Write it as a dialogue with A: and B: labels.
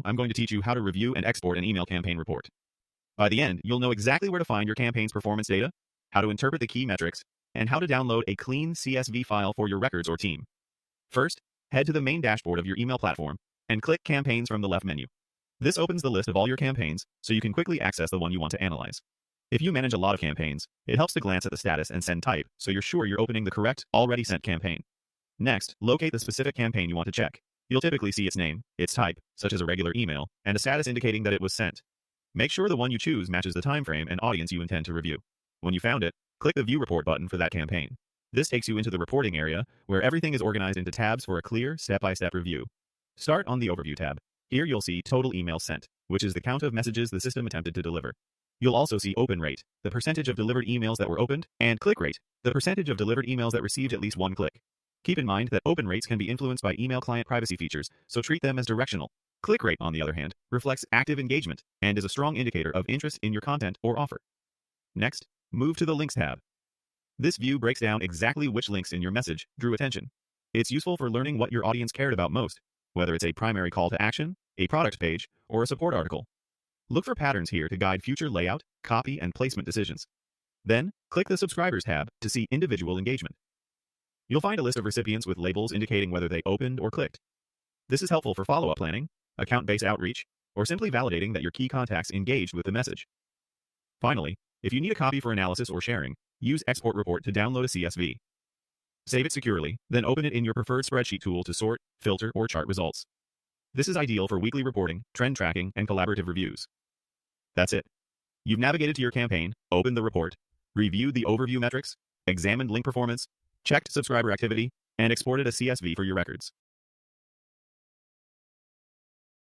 A: I'm going to teach you how to review and export an email campaign report. By the end, you'll know exactly where to find your campaign's performance data, how to interpret the key metrics, and how to download a clean CSV file for your records or team. First, head to the main dashboard of your email platform and click Campaigns from the left menu. This opens the list of all your campaigns so you can quickly access the one you want to analyze. If you manage a lot of campaigns, it helps to glance at the status and send type so you're sure you're opening the correct, already sent campaign. Next, locate the specific campaign you want to check. You'll typically see its name, its type, such as a regular email, and a status indicating that it was sent. Make sure the one you choose matches the time frame and audience you intend to review. When you found it, click the View Report button for that campaign. This takes you into the reporting area, where everything is organized into tabs for a clear, step-by-step review. Start on the Overview tab. Here you'll see Total Emails Sent, which is the count of messages the system attempted to deliver. You'll also see Open Rate, the percentage of delivered emails that were opened, and Click Rate, the percentage of delivered emails that received at least one click. Keep in mind that open rates can be influenced by email client privacy features, so treat them as directional. Click rate, on the other hand, reflects active engagement and is a strong indicator of interest in your content or offer. Next, move to the Links tab. This view breaks down exactly which links in your message drew attention. It's useful for learning what your audience cared about most, whether it's a primary call to action, a product page, or a support article. Look for patterns here to guide future layout, copy, and placement decisions. Then, click the Subscribers tab to see individual engagement. You'll find a list of recipients with labels indicating whether they opened or clicked. This is helpful for follow-up planning, account-based outreach, or simply validating that your key contacts engaged with the message. Finally, if you need a copy for analysis or sharing, use Export Report to download a CSV. Save it securely, then open it in your preferred spreadsheet tool to sort, filter, or chart results. This is ideal for weekly reporting, trend tracking, and collaborative reviews. That's it. You've navigated to your campaign, opened the report, reviewed the overview metrics, examined link performance, checked subscriber activity, and exported a CSV for your records.